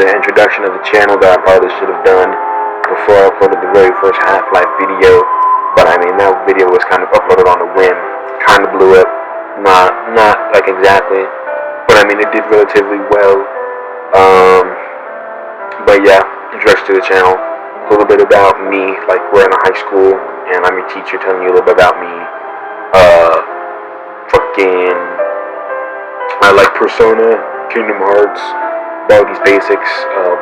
the introduction of the channel that I probably should have done before I uploaded the very first Half-Life video. But I mean, that video was kind of uploaded on a whim. Kind of blew up. Not like exactly. But I mean, it did relatively well. But yeah, introduction to the channel. A little bit about me. Like, we're in a high school, and I'm your teacher telling you a little bit about me. I like Persona, Kingdom Hearts, Baldi's Basics.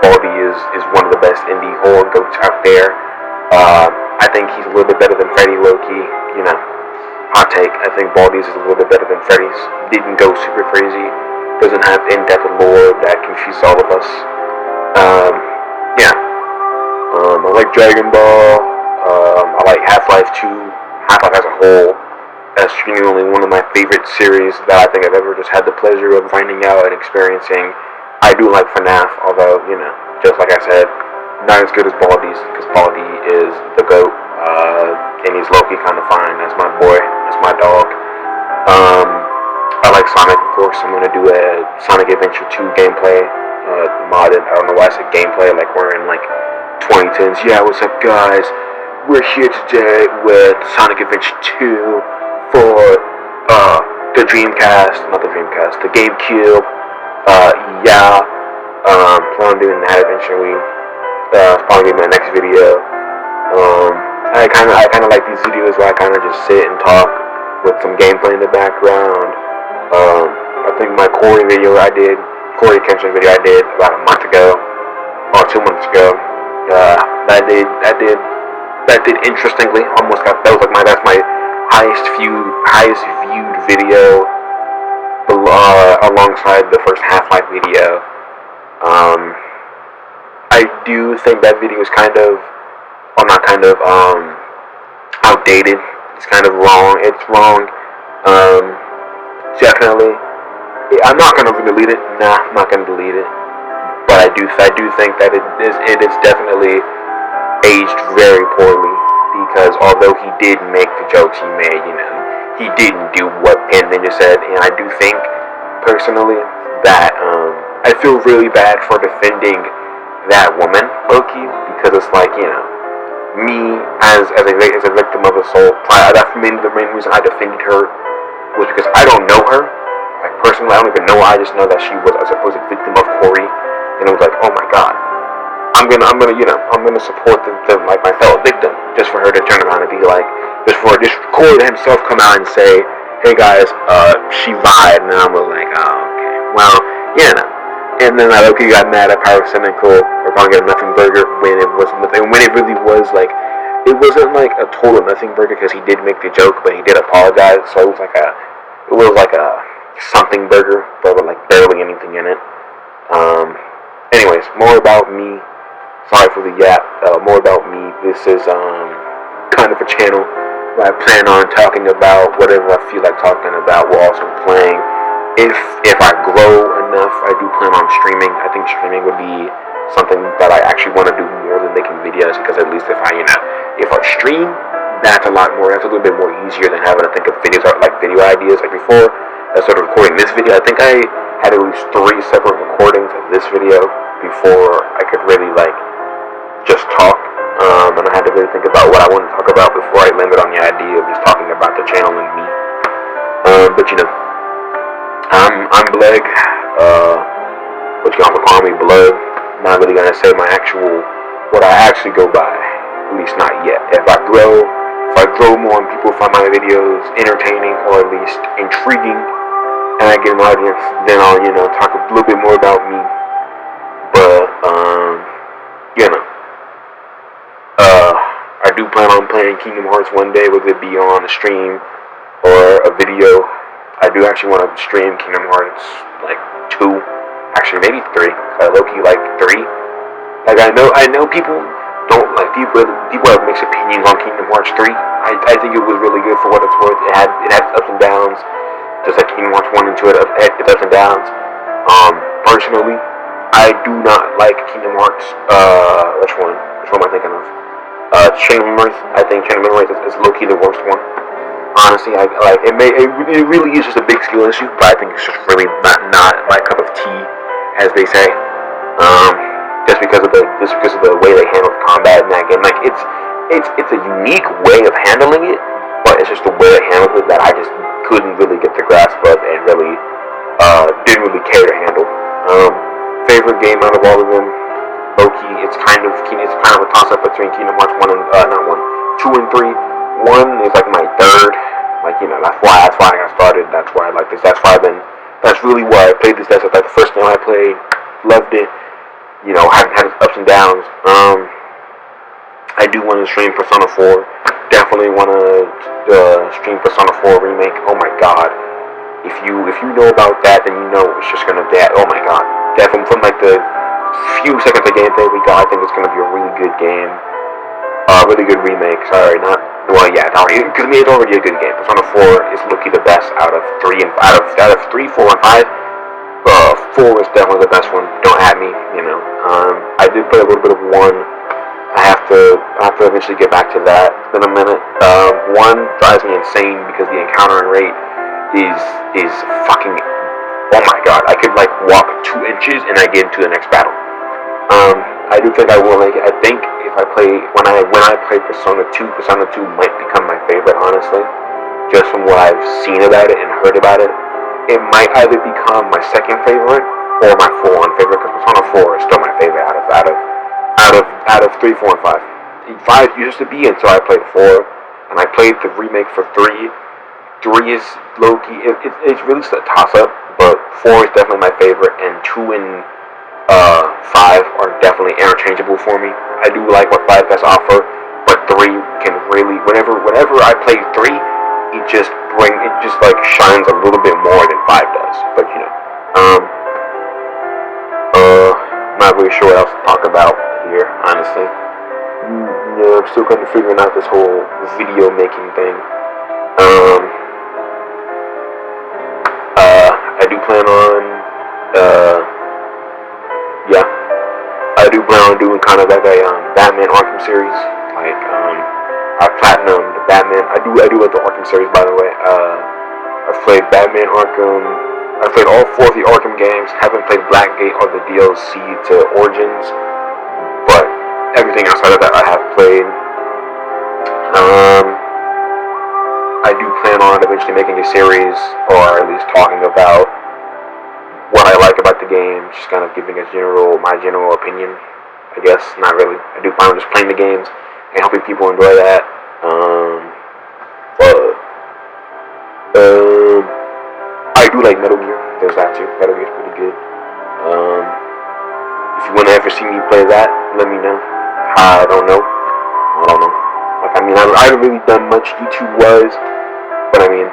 Baldi is one of the best indie horror goats out there. I think he's a little bit better than Freddy Loki. You know, hot take. I think Baldi's is a little bit better than Freddy's. Didn't go super crazy. Doesn't have in-depth lore that confuses all of us. Yeah. I like Dragon Ball. I like Half-Life 2. Half-Life as a whole. That's genuinely one of my favorite series that I think I've ever just had the pleasure of finding out and experiencing. I do like FNAF, although, you know, just like I said, not as good as Baldi's, because Baldi is the GOAT, and he's low-key kind of fine. That's my boy. That's my dog. I like Sonic, of course. I'm going to do a Sonic Adventure 2 gameplay, modded. I don't know why I said gameplay, like we're in, like, 2010s. Yeah, what's up, guys? We're here today with Sonic Adventure 2 for the Dreamcast, not the Dreamcast, the GameCube. Yeah, plan on doing that eventually. It's probably my next video. I kind of like these videos where I kind of just sit and talk with some gameplay in the background. I think my Corey Kenshin video I did about a month ago, or 2 months ago. That did interestingly. That's my highest viewed video, alongside the first Half-Life video. I do think that video is outdated. It's kind of wrong. It's wrong. Definitely. I'm not gonna delete it. Nah, I'm not gonna delete it. But I do think that it is definitely aged very poorly, because although he did make the jokes he made, you know, he didn't do what Pan Ninja said, and I do think, personally, that, I feel really bad for defending that woman, Loki, because it's like, you know, me, as a victim of assault, the main reason I defended her was because I don't know her. Like, personally, I don't even know her. I just know that she was a supposed victim of Corey, and it was like, oh my god. I'm gonna support my fellow victim, just for her to turn around and be like, just Corey himself come out and say, hey guys, she lied, and I was like, oh, okay, well, you know. And then Loki got mad at Power Cynical for calling it a nothing burger when it wasn't, and when it really was, like, it wasn't like a total nothing burger, because he did make the joke, but he did apologize, so it was like a something burger, but with like barely anything in it. Anyways, more about me. Sorry for the yap. More about me. This is kind of a channel where I plan on talking about whatever I feel like talking about while also playing. If I grow enough, I do plan on streaming. I think streaming would be something that I actually want to do more than making videos, because at least if I stream, that's a lot more. That's a little bit more easier than having to think of videos like video ideas. Like before, I started recording this video, I think I had at least 3 separate recordings of this video before I could really like just talk, and I had to really think about what I wanted to talk about before I landed on the idea of just talking about the channel and me. But you know, I'm Bleg. What you gonna call me, Blood? Not really gonna say what I actually go by, at least not yet. If I grow more and people find my videos entertaining or at least intriguing, and I get an audience, then I'll, you know, talk a little bit more about me. But you know, I do plan on playing Kingdom Hearts one day, whether it be on a stream or a video. I do actually want to stream Kingdom Hearts like 2, actually maybe 3. Low-key like 3. Like I know people don't like people have mixed opinions on Kingdom Hearts 3. I think it was really good for what it's worth. It had ups and downs, just like Kingdom Hearts 1 and 2 had its ups and downs. Personally, I do not like Kingdom Hearts. Which one am I thinking of? Chain of Memories. I think Chain of Memories is low-key the worst one. Honestly, it really is just a big skill issue, but I think it's just really not my cup of tea, as they say. just because of the way they handled combat in that game. Like it's a unique way of handling it, but it's just the way they handled it that I just couldn't really get the grasp of and really didn't really care to handle. Favorite game out of all of them, low-key, it's kind of a toss-up between Kingdom Hearts 1 and not 1, 2 and 3. 1 is like my third. Like, you know, that's why I got started. That's why I like this. That's really why I played this. That's like the first game I played. Loved it. You know, had its ups and downs. I do want to stream Persona 4. Definitely want to stream Persona 4 remake. Oh my god. If you know about that, then you know it's just gonna be. Oh my god. Definitely from like the few seconds of gameplay we got, I think it's gonna be a really good game. Really good remake. Sorry, not. Well, yeah, because it's already a good game. Persona 4 is looking the best out of 3 and out of 3, 4, and 5. 4 is definitely the best one. Don't at me, you know. I did play a little bit of 1. I have to eventually get back to that. It's been a minute. 1 drives me insane because the encountering rate is fucking. Oh my god! I could like walk 2 inches and I get into the next battle. I do think I will like it. I think if I play when I play Persona 2, Persona 2 might become my favorite, honestly. Just from what I've seen about it and heard about it, it might either become my second favorite or my full-on favorite. Because Persona 4 is still my favorite out of 3, 4, and 5. 5 used to be until I played 4, and I played the remake for 3. 3 is low-key. It's really a toss-up, but 4 is definitely my favorite, and 2 and 5 are definitely interchangeable for me. I do like what 5 has to offer, but 3 can really, whenever I play 3, it just like shines a little bit more than 5 does. But you know, not really sure what else to talk about here, honestly. You know, I'm still kind of figuring out this whole video making thing. I do plan on, I do plan on doing kind of like a Batman Arkham series. Like, I platinum the Batman. I do like the Arkham series, by the way. I've played Batman Arkham. I've played all 4 of the Arkham games. Haven't played Blackgate or the DLC to Origins, but everything outside of that I have played. I do plan on eventually making a series, or at least talking about what I like about the game, just kind of giving my general opinion, I guess. Not really. I do plan on just playing the games and helping people enjoy that. I do like Metal Gear. There's that too. Metal Gear's pretty good. If you want to ever see me play that, let me know. I don't know. Like, I mean, I haven't really done much YouTube-wise, but I mean,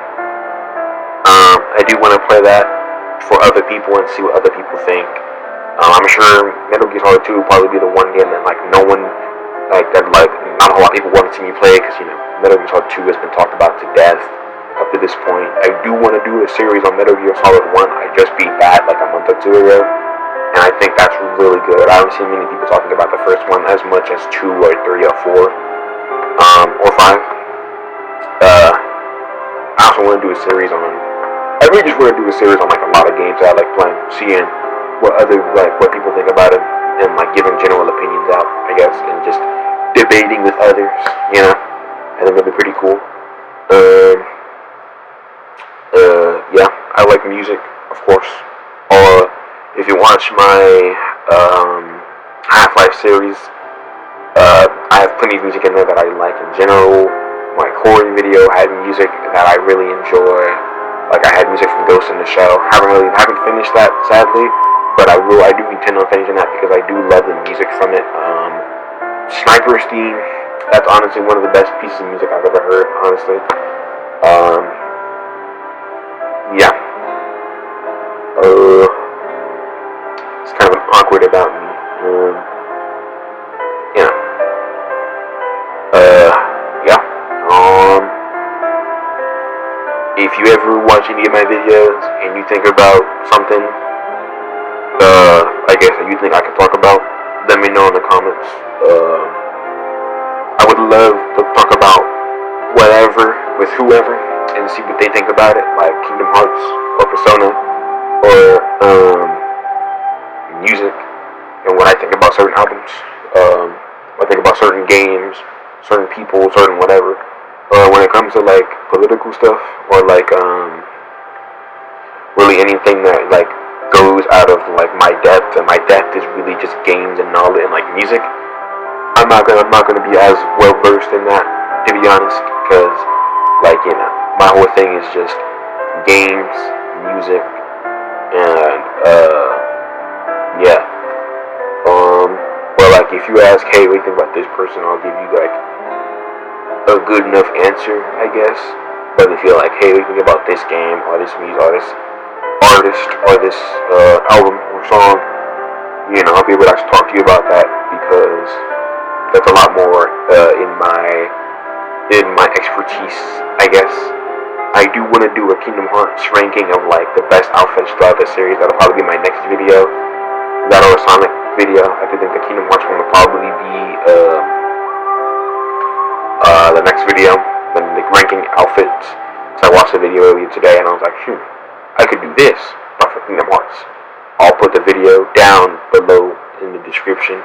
I do want to play that for other people and see what other people think. I'm sure Metal Gear Solid 2 will probably be the one game that not a whole lot of people want to see me play, because you know Metal Gear Solid 2 has been talked about to death up to this point. I do want to do a series on Metal Gear Solid 1. I just beat that like a month or 2 ago, and I think that's really good. I haven't seen many people talking about the first one as much as 2 or 3 or 4 or 5. I also want to do a series on. I really just want to do a series on like a lot of games that I like playing, seeing what people think about it, and like giving general opinions out, I guess, and just debating with others, you know. I think that'd be pretty cool. Yeah, I like music, of course. Or if you watch my Half-Life series, I have plenty of music in there that I like in general. My Corey video had music that I really enjoy. Like, I had music from Ghost in the Shell. Haven't finished that, sadly, but I do intend on finishing that because I do love the music from it. Sniper's theme, that's honestly one of the best pieces of music I've ever heard, honestly. Yeah. It's kind of awkward about me. Yeah. Yeah. If you ever watch any of my videos and you think about something, I guess that you think I could talk about, let me know in the comments. I would love to talk about whatever with whoever and see what they think about it, like Kingdom Hearts or Persona or music and what I think about certain certain albums. I think about certain games, certain people, certain whatever. When it comes to like political stuff or like really anything that like goes out of like my depth, and my depth is really just games and knowledge and like music. I'm not gonna be as well versed in that, to be honest, because like my whole thing is just games, music, and yeah. But like if you ask, hey, what do you think about this person, I'll give you like a good enough answer, I guess. But if you're like, hey, what do you think about this game, or this music, or this artist, or this album or song, I'll be able to actually talk to you about that, because that's a lot more in my expertise, I guess. I do want to do a Kingdom Hearts ranking of like the best outfits throughout the series. That'll probably be my next video. That or a Sonic video. I could think the Kingdom Hearts one will probably be the next video, the ranking outfits. Cause I watched the video earlier today and I was like, I could do this, but for Kingdom Hearts. I'll put the video down below in the description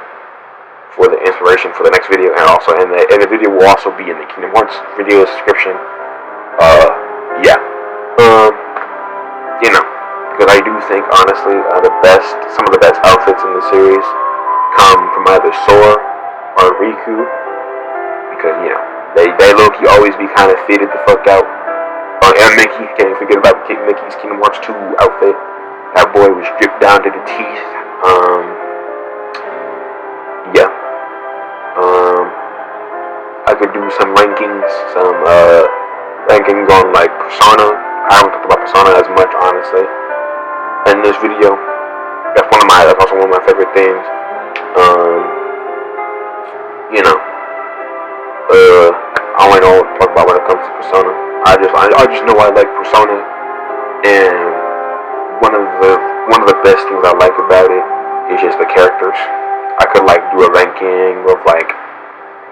for the inspiration for the next video, and also and the video will also be in the Kingdom Hearts video description. Yeah. Because I do think honestly some of the best outfits in the series come from either Sora or Riku, because they low-key always be kind of fitted the fuck out. And Mickey, can't forget about Mickey's Kingdom Hearts 2 outfit. That boy was stripped down to the teeth. Yeah. I could do some rankings on like Persona. I haven't talked about Persona as much, honestly. In this video, that's also one of my favorite things. I only know what to talk about when it comes to Persona. I just know I like Persona, and one of the best things I like about it is just the characters. I could like do a ranking of like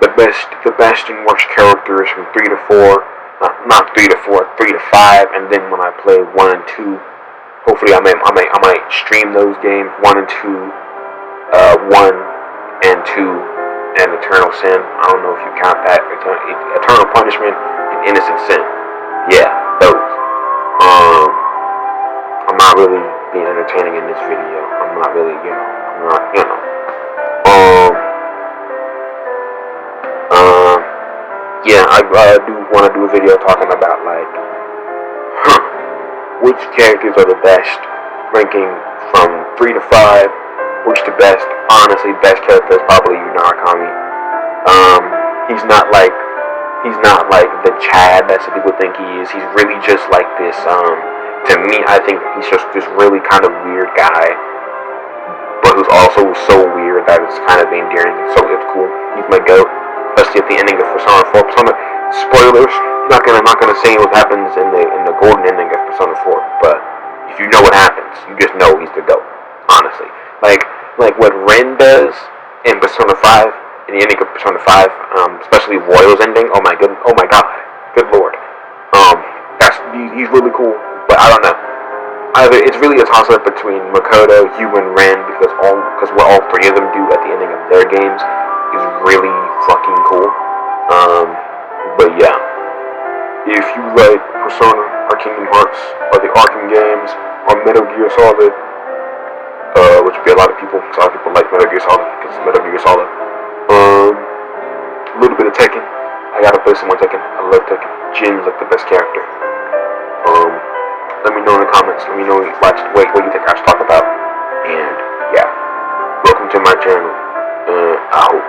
the best and worst characters from 3 to 4. Not 3 to 4, 3 to 5, and then when I play 1 and 2, hopefully I might stream those games 1 and 2, 1 and 2, and Eternal Sin. I don't know if you count that. Eternal Punishment and Innocent Sin. Yeah, those. I'm not really being entertaining in this video. I'm not really, Yeah, I do want to do a video talking about like, which characters are the best, ranking from 3 to 5, which the best, honestly, best character is probably Narukami. He's not like the Chad that some people think he is. He's really just like this, to me, I think he's just this really kind of weird guy, but who's also so weird that it's kind of endearing, so it's cool. He's my goat. Especially at the ending of Persona 4. Spoilers. Not gonna say what happens in the golden ending of Persona 4. But if you know what happens, you just know he's the GOAT. Honestly, like what Ren does in Persona 5, in the ending of Persona 5, especially Royal's ending. Oh my god, good lord. He's really cool. But I don't know. It's really a toss-up between Makoto, you, and Ren, because what all three of them do at the ending of their games is really fucking cool. But yeah, if you like Persona or Kingdom Hearts or the Arkham games or Metal Gear Solid, which would be a lot of people, because a lot of people like Metal Gear Solid because it's Metal Gear Solid. A little bit of Tekken. I gotta play some more Tekken. I love Tekken. Jin's like the best character. Let me know in the comments. Let me know what you think I should talk about. And yeah, welcome to my channel. I hope